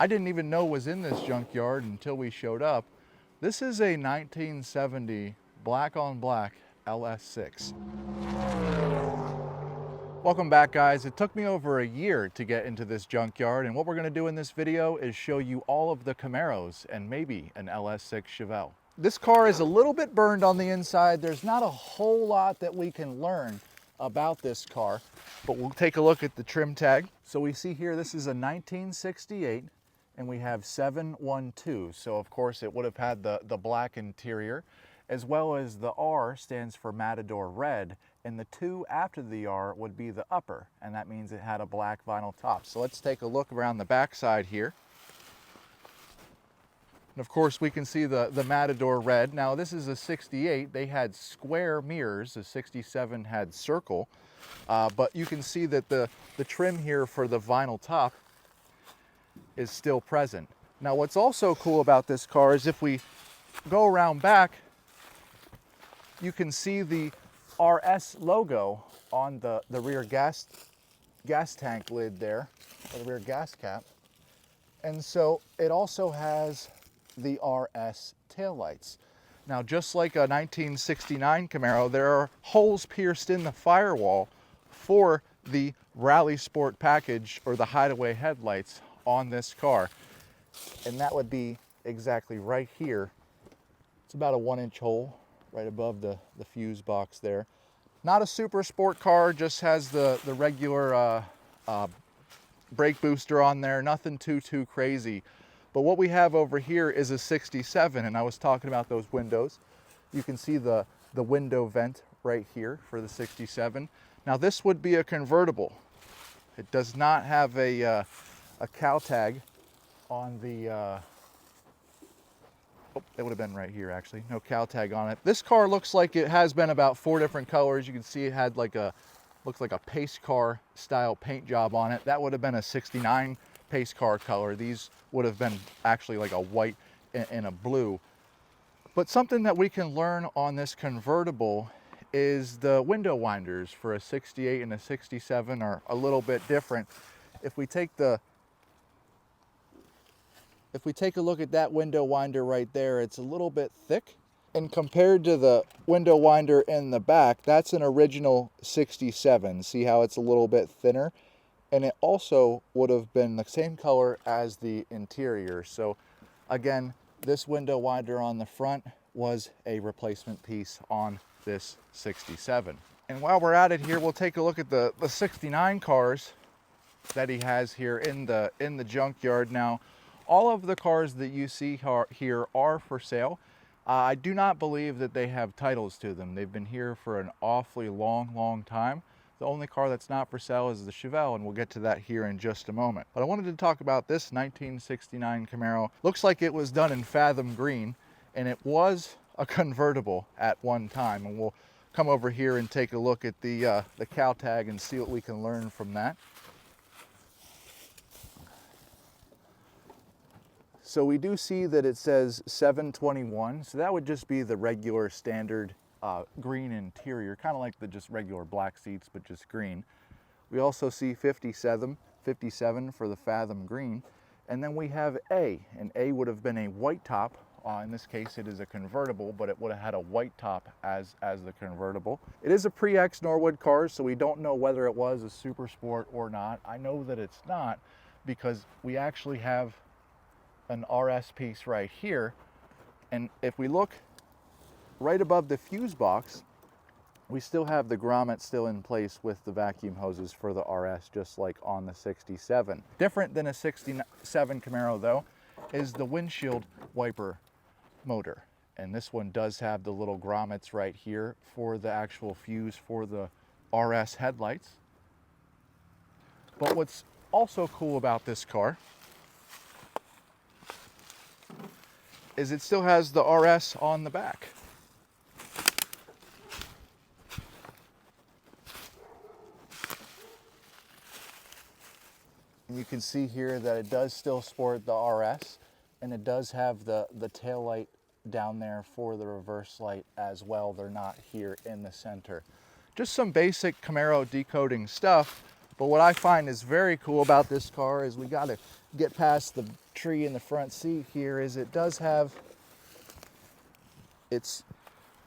I didn't even know was in this junkyard until we showed up. This is a 1970 black on black LS6. Welcome back, guys. It took me over a year to get into this junkyard, and what we're gonna do in this video is show you all of the Camaros and maybe an LS6 Chevelle. This car is a little bit burned on the inside. There's not a whole lot that we can learn about this car, but we'll take a look at the trim tag. So we see here, this is a 1968, and we have 712. So of course it would have had the black interior, as well as the R stands for Matador Red, and the 2 after the R would be the upper, and that means it had a black vinyl top. So let's take a look around the back side here. And of course we can see the Matador Red. Now this is a 68, they had square mirrors, the 67 had circle, but you can see that the trim here for the vinyl top is still present. Now what's also cool about this car is if we go around back, you can see the RS logo on the rear gas tank lid there, or the rear gas cap. And so it also has the RS taillights. Now, just like a 1969 Camaro, there are holes pierced in the firewall for the Rally Sport package or the hideaway headlights on this car. And that would be exactly right here. It's about a 1-inch hole right above the fuse box there. Not a super sport car, just has the regular brake booster on there, nothing too crazy. But what we have over here is a 67, and I was talking about those windows. You can see the window vent right here for the 67. Now this would be a convertible. It does not have a cow tag on the, oh, it would have been right here actually, no cow tag on it. This car looks like it has been about 4 different colors. You can see it had like looks like a pace car style paint job on it. That would have been a 69 pace car color. These would have been actually like a white and a blue. But something that we can learn on this convertible is the window winders for a 68 and a 67 are a little bit different. If we take a look at that window winder right there, it's a little bit thick. And compared to the window winder in the back, that's an original 67. See how it's a little bit thinner? And it also would have been the same color as the interior. So again, this window winder on the front was a replacement piece on this 67. And while we're at it here, we'll take a look at the 69 cars that he has here in the junkyard. Now, all of the cars that you see here are for sale. I do not believe that they have titles to them. They've been here for an awfully long time. The only car that's not for sale is the Chevelle, and we'll get to that here in just a moment. But I wanted to talk about this 1969 Camaro. Looks like it was done in Fathom Green, and it was a convertible at one time. And we'll come over here and take a look at the cow tag and see what we can learn from that. So we do see that it says 721, so that would just be the regular standard green interior, kind of like the just regular black seats, but just green. We also see 57 for the Fathom Green, and then we have A, and A would have been a white top. In this case, it is a convertible, but it would have had a white top as the convertible. It is a pre-X Norwood car, so we don't know whether it was a super sport or not. I know that it's not because we actually have an RS piece right here, and if we look right above the fuse box, we still have the grommet still in place with the vacuum hoses for the RS, just like on the 67. Different than a 67 Camaro though is the windshield wiper motor, and this one does have the little grommets right here for the actual fuse for the RS headlights. But what's also cool about this car is it still has the RS on the back. And you can see here that it does still sport the RS, and it does have the tail light down there for the reverse light as well. They're not here in the center. Just some basic Camaro decoding stuff, but what I find is very cool about this car is we got get past the tree in the front seat here is it does have its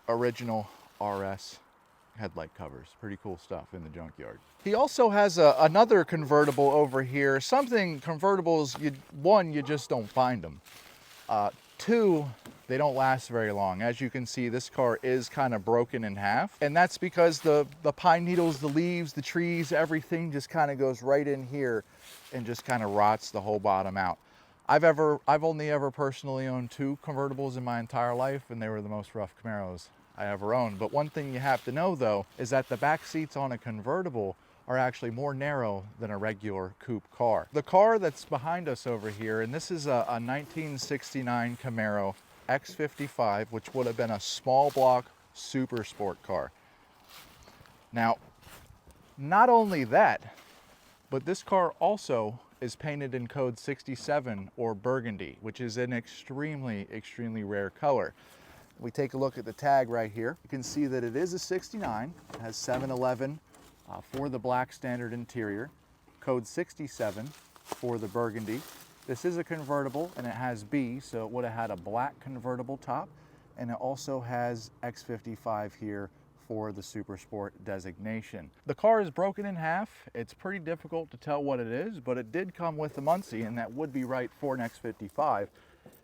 original RS headlight covers. Pretty cool stuff in the junkyard. He also has another convertible over here. Something convertibles, you just don't find them. Two, they don't last very long. As you can see, this car is kind of broken in half, and that's because the pine needles, the leaves, the trees, everything just kind of goes right in here and just kind of rots the whole bottom out. I've only ever personally owned 2 convertibles in my entire life, and they were the most rough Camaros I ever owned. But one thing you have to know though is that the back seats on a convertible are actually more narrow than a regular coupe car. The car that's behind us over here, and this is a 1969 Camaro X55, which would have been a small block super sport car. Now, not only that, but this car also is painted in code 67 or burgundy, which is an extremely, extremely rare color. We take a look at the tag right here. You can see that it is a 69, it has 711 for the black standard interior, code 67 for the burgundy. This is a convertible and it has B, so it would have had a black convertible top, and it also has X55 here for the Super Sport designation. The car is broken in half. It's pretty difficult to tell what it is, but it did come with the Muncie, and that would be right for an X55,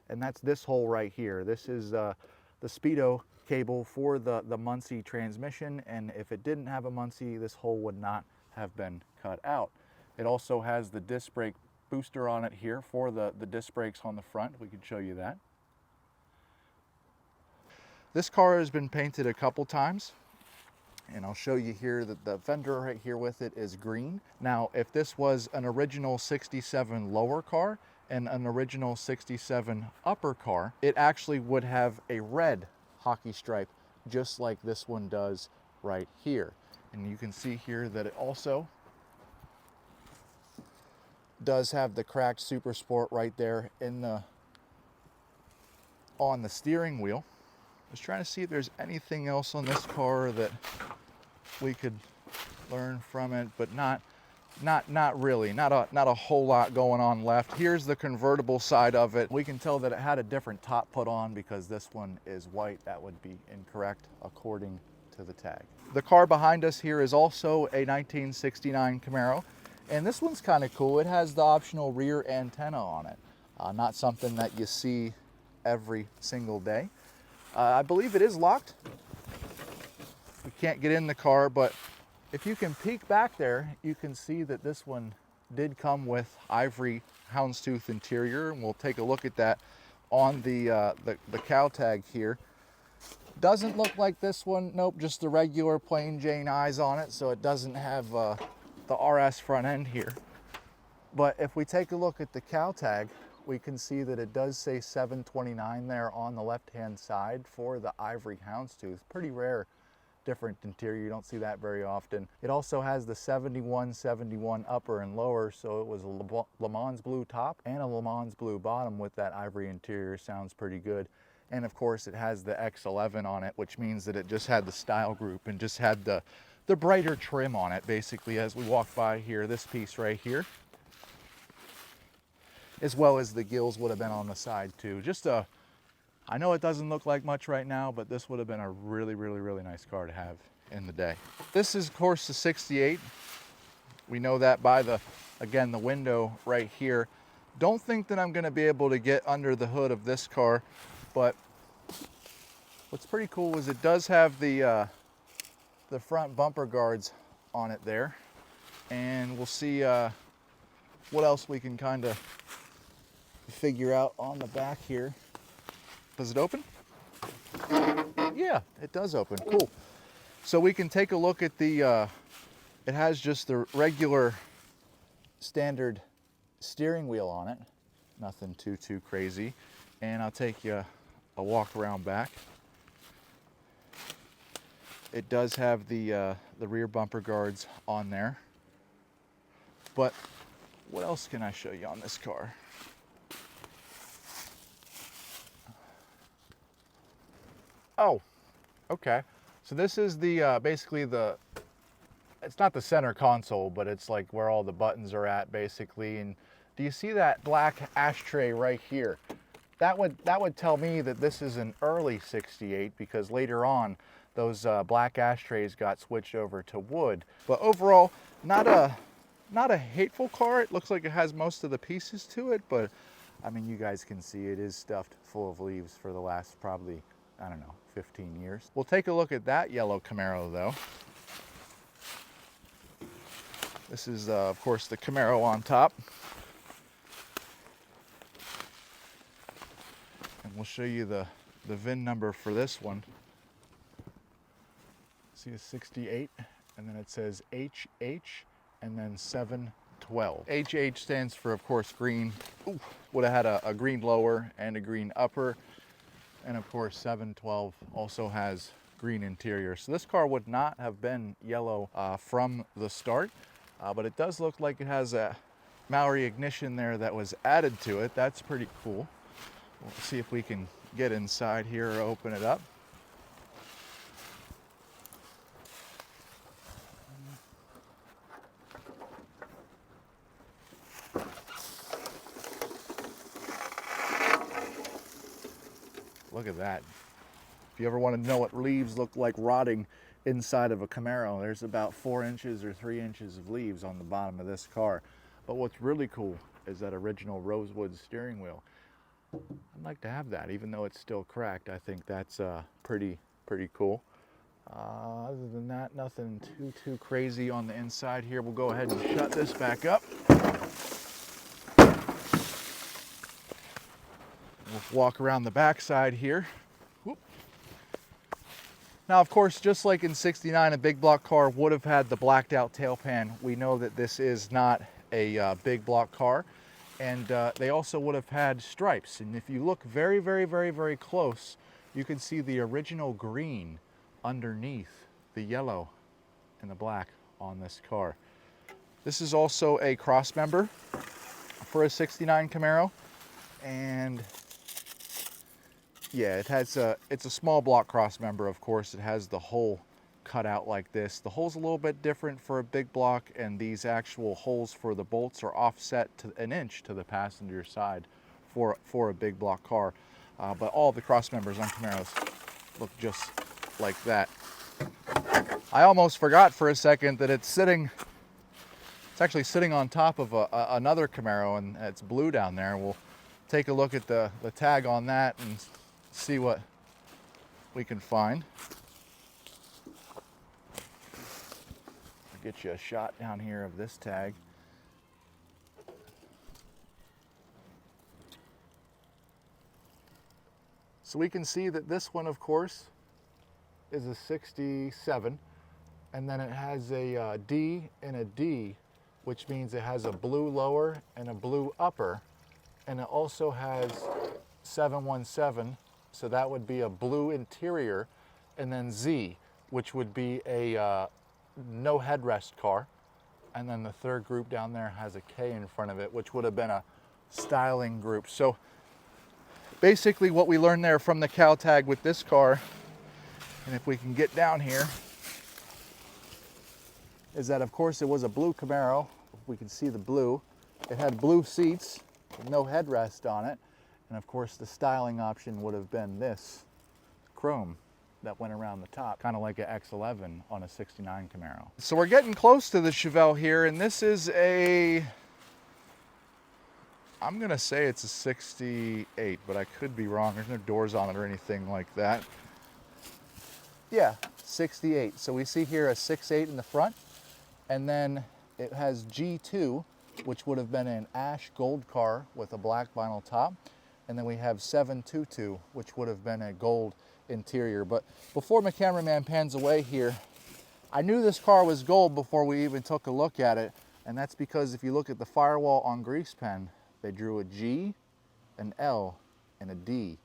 and that's this hole right here. This is the Speedo cable for the Muncie transmission, and if it didn't have a Muncie, this hole would not have been cut out. It also has the disc brake booster on it here for the disc brakes on the front. We can show you that. This car has been painted a couple times, and I'll show you here that the fender right here with it is green. Now, if this was an original 67 lower car and an original 67 upper car, it actually would have a red hockey stripe, just like this one does right here. And you can see here that it also does have the cracked Super Sport right there on the steering wheel. I was trying to see if there's anything else on this car that we could learn from it, but not really. Not a whole lot going on left. Here's the convertible side of it. We can tell that it had a different top put on because this one is white. That would be incorrect according to the tag. The car behind us here is also a 1969 Camaro, and this one's kind of cool. It has the optional rear antenna on it. Not something that you see every single day. I believe it is locked. We can't get in the car, but if you can peek back there, you can see that this one did come with ivory houndstooth interior, and we'll take a look at that on the cow tag here. Doesn't look like this one. Nope, just the regular plain Jane eyes on it, so it doesn't have the RS front end here. But if we take a look at the cow tag, we can see that it does say 729 there on the left-hand side for the ivory houndstooth. Pretty rare, different interior. You don't see that very often. It also has the 7171 upper and lower, so it was a Le Mans blue top and a Le Mans blue bottom with that ivory interior. Sounds pretty good. And of course it has the X11 on it, which means that it just had the style group and just had the brighter trim on it. Basically, as we walk by here, this piece right here, as well as the gills would have been on the side too. I know it doesn't look like much right now, but this would have been a really, really, really nice car to have in the day. This is of course the 68. We know that by again, the window right here. Don't think that I'm gonna be able to get under the hood of this car, but what's pretty cool is it does have the front bumper guards on it there. And we'll see what else we can kind of figure out on the back here. Does it open? Yeah, it does open. Cool. So we can take a look at it has just the regular standard steering wheel on it. Nothing too crazy. And I'll take you a walk around back. It does have the rear bumper guards on there. But what else can I show you on this car? Oh, okay. So this is the basically it's not the center console, but it's like where all the buttons are at basically. And Do you see that black ashtray right here? That would tell me that this is an early 68, because later on those black ashtrays got switched over to wood. But overall, not a hateful car. It looks like it has most of the pieces to it, but I mean, you guys can see it is stuffed full of leaves for the last probably, I don't know, 15 years. We'll take a look at that yellow Camaro though. This is, of course, the Camaro on top. And we'll show you the VIN number for this one. See a 68, and then it says HH, and then 712. HH stands for, of course, green. Ooh, would have had a green lower and a green upper. And of course, 712 also has green interior. So this car would not have been yellow from the start, but it does look like it has a Maori ignition there that was added to it. That's pretty cool. We'll see if we can get inside here or open it up. Look at that. If you ever want to know what leaves look like rotting inside of a Camaro, there's about 4 inches or 3 inches of leaves on the bottom of this car. But what's really cool is that original rosewood steering wheel. I'd like to have that, even though it's still cracked. I think that's pretty cool. Other than that, nothing too crazy on the inside here. We'll go ahead and shut this back up. We'll walk around the back side here. Whoop. Now, of course, just like in 69, a big block car would have had the blacked out tail pan. We know that this is not a big block car. And they also would have had stripes. And if you look very close, you can see the original green underneath the yellow and the black on this car. This is also a cross member for a 69 Camaro. And yeah, it's a small block cross member, of course. It has the hole cut out like this. The hole's a little bit different for a big block, and these actual holes for the bolts are offset to 1 inch to the passenger side for a big block car. But all the cross members on Camaros look just like that. I almost forgot for a second that it's actually sitting on top of another Camaro, and it's blue down there. We'll take a look at the tag on that and see what we can find. Get you a shot down here of this tag. So we can see that this one, of course, is a 67, and then it has a D and a D, which means it has a blue lower and a blue upper, and it also has 717, so that would be a blue interior, and then Z, which would be a no headrest car, and then the third group down there has a K in front of it, which would have been a styling group. So basically what we learned there from the cow tag with this car, and if we can get down here, is that of course it was a blue Camaro. We can see the blue. It had blue seats, no headrest on it, and of course the styling option would have been this chrome that went around the top, kind of like an X11 on a 69 Camaro. So we're getting close to the Chevelle here, and this is I'm gonna say it's a 68, but I could be wrong. There's no doors on it or anything like that. Yeah, 68. So we see here a 68 in the front, and then it has G2, which would have been an ash gold car with a black vinyl top, and then we have 722, which would have been a gold interior. But before my cameraman pans away here, I knew this car was gold before we even took a look at it, and that's because if you look at the firewall on grease pen, they drew a G, an L, and a D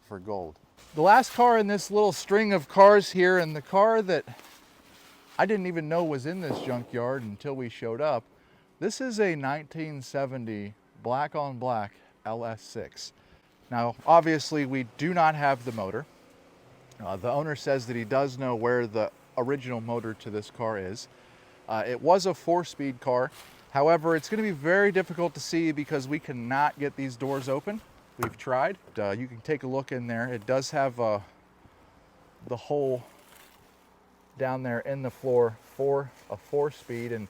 for gold. The last car in this little string of cars here, and the car that I didn't even know was in this junkyard until we showed up, this is a 1970 black on black LS6. Now obviously we do not have the motor. The owner says that he does know where the original motor to this car is. It was a 4-speed car. However, it's going to be very difficult to see because we cannot get these doors open. We've tried. You can take a look in there. It does have the hole down there in the floor for a 4-speed. And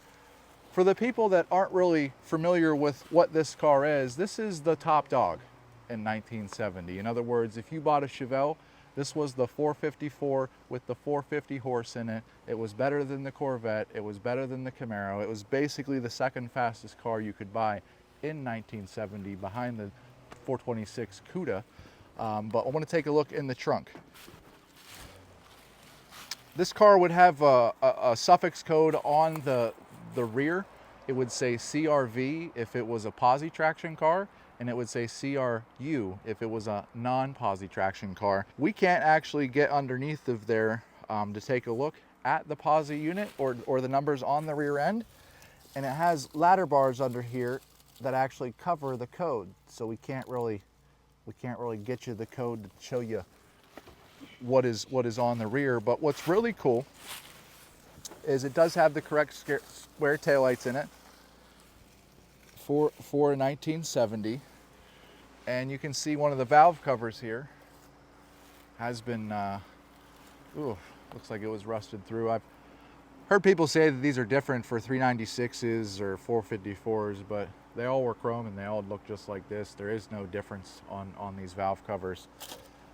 for the people that aren't really familiar with what this car is, this is the top dog in 1970. In other words, if you bought a Chevelle, this was the 454 with the 450 horse in it. It was better than the Corvette. It was better than the Camaro. It was basically the second fastest car you could buy in 1970 behind the 426 Cuda. But I want to take a look in the trunk. This car would have a suffix code on the rear. It would say CRV if it was a posi traction car, and it would say CRU if it was a non-posi traction car. We can't actually get underneath of there to take a look at the posi unit or the numbers on the rear end. And it has ladder bars under here that actually cover the code. So we can't really get you the code to show you what is on the rear. But what's really cool is it does have the correct square taillights in it for 1970. And you can see one of the valve covers here has been, looks like it was rusted through. I've heard people say that these are different for 396s or 454s, but they all were chrome and they all look just like this. There is no difference on these valve covers.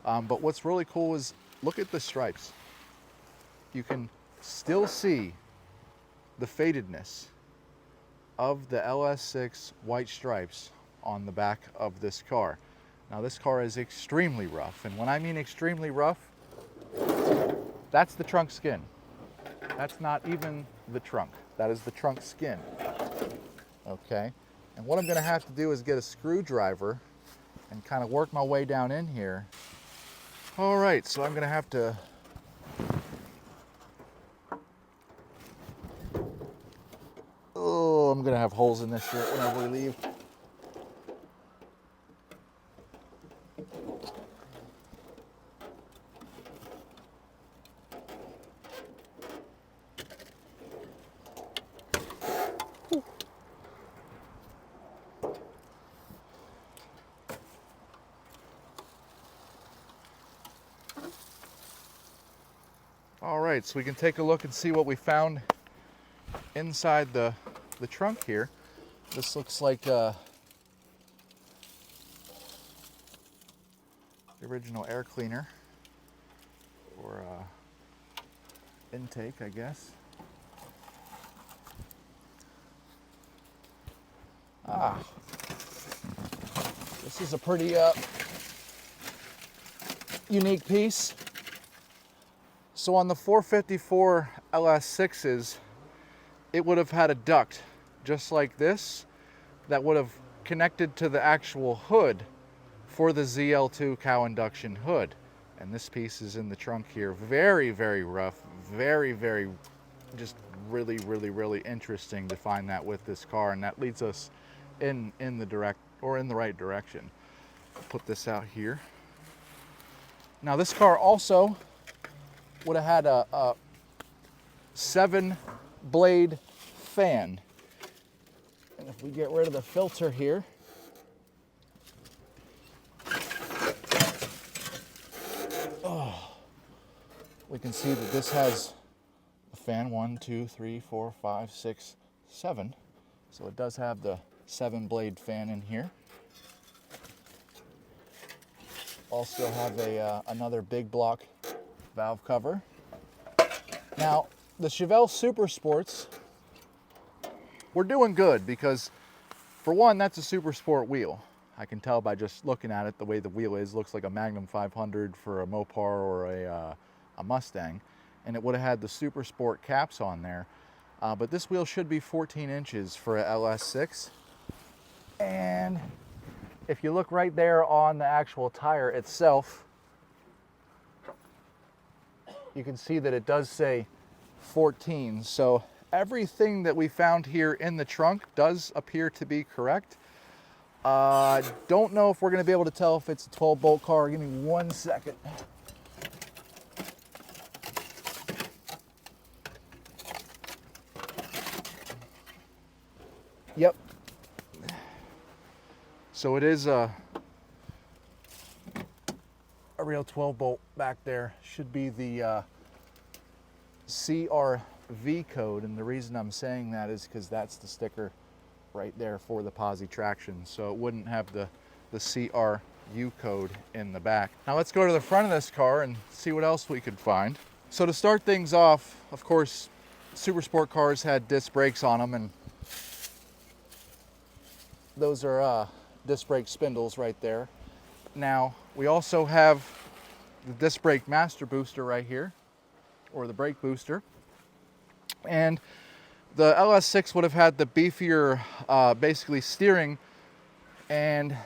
But what's really cool is look at the stripes. You can still see the fadedness of the LS6 white stripes on the back of this car. Now this car is extremely rough, and when I mean extremely rough, that's the trunk skin. That's not even the trunk. That is the trunk skin. Okay, and what I'm gonna have to do is get a screwdriver and kind of work my way down in here. All right, so I'm gonna have to I'm gonna have holes in this shirt whenever we leave. All right, so we can take a look and see what we found inside the trunk here. This looks like the original air cleaner or intake, I guess. This is a pretty unique piece. So on the 454 LS6s, it would have had a duct just like this that would have connected to the actual hood for the ZL2 cow induction hood. And this piece is in the trunk here. Very, very rough, very, very, just really, really, really interesting to find that with this car. And that leads us in the right direction. Put this out here. Now this car also would have had a 7-blade fan. And if we get rid of the filter here, we can see that this has a fan 1, 2, 3, 4, 5, 6, 7. So it does have the 7-blade fan in here. Also have another big block valve cover. Now, the Chevelle Super Sports, we're doing good because, for one, that's a Super Sport wheel. I can tell by just looking at it the way the wheel is. Looks like a Magnum 500 for a Mopar or a Mustang. And it would have had the Super Sport caps on there. But this wheel should be 14 inches for a LS6. And if you look right there on the actual tire itself, you can see that it does say 14. So everything that we found here in the trunk does appear to be correct. Don't know if we're going to be able to tell if it's a 12-bolt car. Give me 1 second. Yep. So it is a real 12 bolt back there. Should be the CRV code, and the reason I'm saying that is because that's the sticker right there for the posi traction, so it wouldn't have the CRU code in the back. Now let's go to the front of this car and see what else we could find. So to start things off, of course, super sport cars had disc brakes on them, and those are disc brake spindles right there. Now we also have the disc brake master booster right here, or the brake booster, and the LS6 would have had the beefier basically steering, and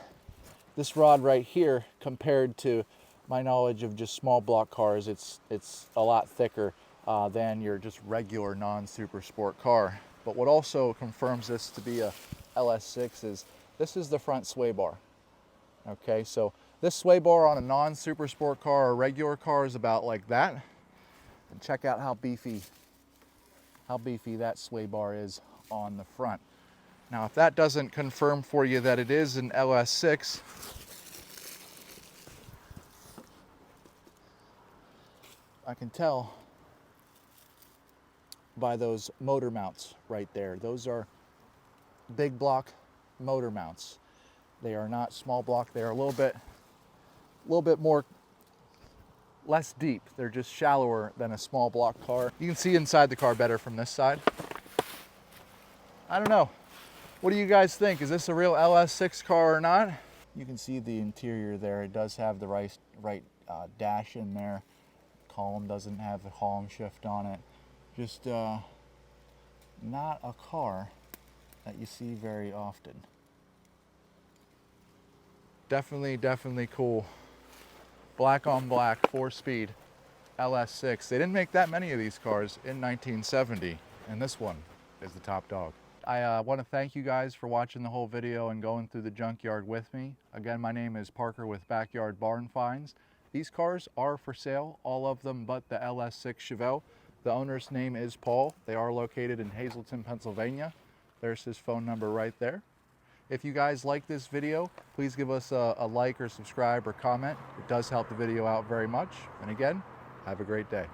this rod right here, compared to my knowledge of just small block cars, it's a lot thicker than your just regular non-super sport car. But what also confirms this to be a LS6 is this is the front sway bar. Okay, so this sway bar on a non-super sport car or regular car is about like that. And check out how beefy that sway bar is on the front. Now, if that doesn't confirm for you that it is an LS6, I can tell by those motor mounts right there. Those are big block motor mounts. They are not small block. They're a little bit more less deep. They're just shallower than a small block car. You can see inside the car better from this side. I don't know. What do you guys think? Is this a real LS6 car or not? You can see the interior there. It does have the right dash in there. Column doesn't have a column shift on it. Just not a car that you see very often. Definitely cool. Black on black, 4-speed LS6. They didn't make that many of these cars in 1970, and this one is the top dog. I want to thank you guys for watching the whole video and going through the junkyard with me. Again, my name is Parker with Backyard Barn Finds. These cars are for sale, all of them but the LS6 Chevelle. The owner's name is Paul. They are located in Hazleton, Pennsylvania. There's his phone number right there. If you guys like this video, please give us a like or subscribe or comment. It does help the video out very much. And again, have a great day.